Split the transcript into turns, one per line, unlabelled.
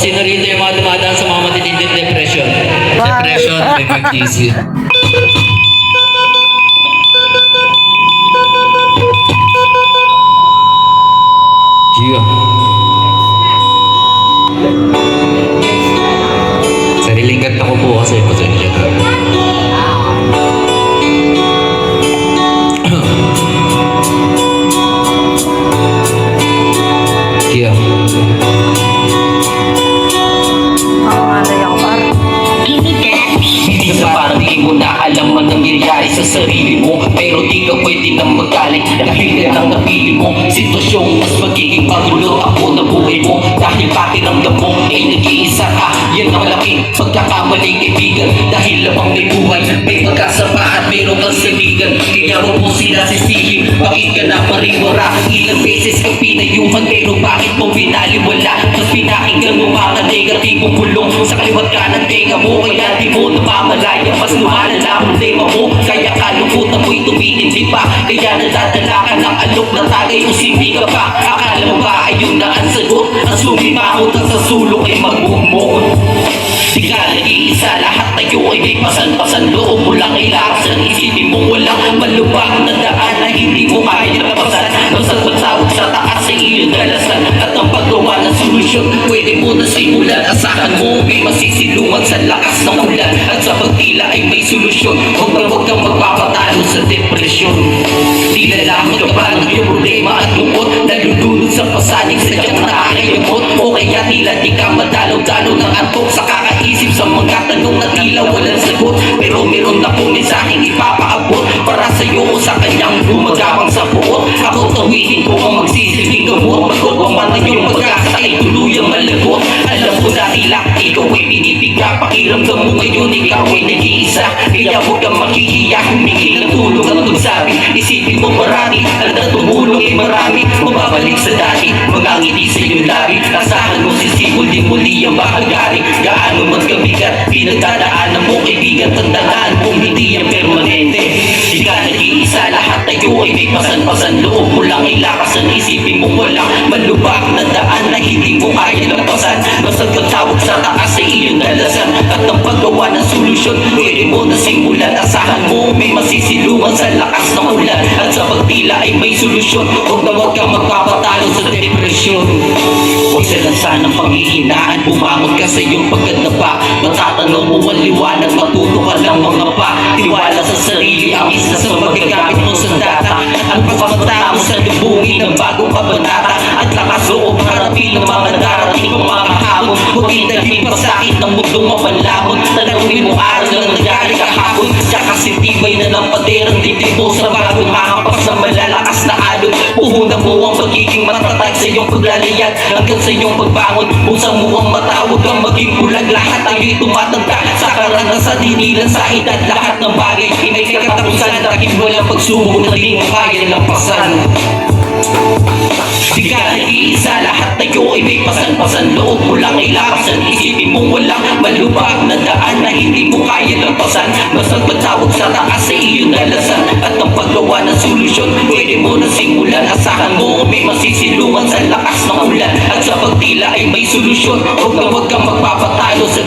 Sino rito yung mga dumadaan sa mga matitinding depression?
Depression, may mag-easy.
Gio.
Sariling kanta ko po kasi pasensya na.
Gio.
Hindi sa parang di mo na alam ang nangyayari sa sarili mo, pero di ka pwede nang magalit dahil yan ang napili mo. Sitwasyong mas magiging magulo ako na buhay mo, dahil pakiramdam mo ay nag-iisa ka. Yan ang malaking pagkakamaling kaibigan, dahil lamang may buhay, may pagkasama at mayroong kang saligan. Kaya mo po sila sisihin, bakit ka na pariwara? Ilang beses kang pinayuhan, pero bakit mo binaliwala? Mas pinakinggan mo mga negatibong bulong sa kaliwat ka ng tenga mo, kaya di mo namamalaya. Mas lumalala ang tema mo, kaya kalungkutan mo'y tumitindi pa. Kaya nadadala ka ng alok na tagay o simbi ka pa. Akala mo ba ayun na ang sagot? Ang sumimahot at sa sulok ay magmumukot. Di ka nag-iisa, lahat tayo ay may pasan-pasan. Loob mo lang ay lakas ang isipin mo walang malubag na daan na hindi mo kaya napasan. Basta patawag sa taas sa iyong dalasan at ang paggawa ng solusyon pwede mo na simulan. Asahan mo may masisilungan sa lakas ng ulan, at sa pagtila ay may solusyon. Huwag kang magpapatalo sa depresyon. Di lalaman ka pa ng iyong problema at lungkot, nalulunod sa pasaning sa diyang nakakayamot. O kaya tila di ka madalaw-dalaw ng antok sa kakaisip sa mga tanong na tila walang sagot. Pero meron na po mensaheng ipapaabot para sa'yo o sa kanyang gumagapang sa buot. Ako tawihin ko ang magsisilbing gamot, bago pa man ang iyong pag-asa ay tuluyang malagot. Alam ko na tila ikaw ay pinipigla, pakiramdam mo ngayon ikaw ay nag-iisa. Kaya huwag kang makikiya, humingi ng tulong at magsabi. Isipin mo marami, at ang tumulong ay marami. Mababalik sa dati, mga ngiti sa iyong labi. Asahan mo sisimul din muli ang bahagari. Gaano man kabigat, pinagdadaanan mo kaibigan. Tandaan kung hindi yan permanente. Di ka nag-iisa, lahat tayo ay may pasan-pasan. Loob mo lang ay lakas ang isipin mo walang malubak na daan na hindi mo kaya lampasan. Basta tawag sa taas sa iyong dalasan at ang paggawa ng solusyon pwede mo na simulan. Asahan mo may masisilungan sa lakas ng ulan, at sa pagtila ay may solusyon. Huwag kang magpapatalo sa depresyon. Huwag sa lansa ng panghihinaan, bumangon ka sa iyong pagkadapa. Matatanaw mo ang liwanag, matuto ka lang mga pa. Tiwala sa sarili ang isa sa magagamit mo sa data, at pagpapata mo sa lubungin ng bagong kabanata. At lakas loob harapin ng mga darating kong mga hamon. Huwag italhin pa sakit ng mundong mapanlamon. Tanawin mo araw lang nangyari kahapon, tsaka sintibay na ng paderang dibdib mo sa bagong hahampas na malalakas na alon. Puhunan mo ang pagiging matatag sa iyong paglalayag hanggang sa iyong pagbangon. Pusang mo ang matawag kang maging bulag. Lahat tayo'y tumatanda sa karanasan, dinilan sa edad. Lahat ng bagay ay katapusan, dahil walang pagsubok na di mo kaya lampasan. Di ka nag-iisa, lahat tayo ay may pasan-pasan. Loob mo lang ay lakas ang isipin mo walang malubag na daan na hindi mo kaya lampasan. Basta patawag sa taas sa iyong dalasan at ang paggawa ng solusyon pwede mo na simulan. Asahan mo may masisilungan sa lakas ng ulan, at sa pagtila ay may solusyon. Huwag kang magpapatalo sa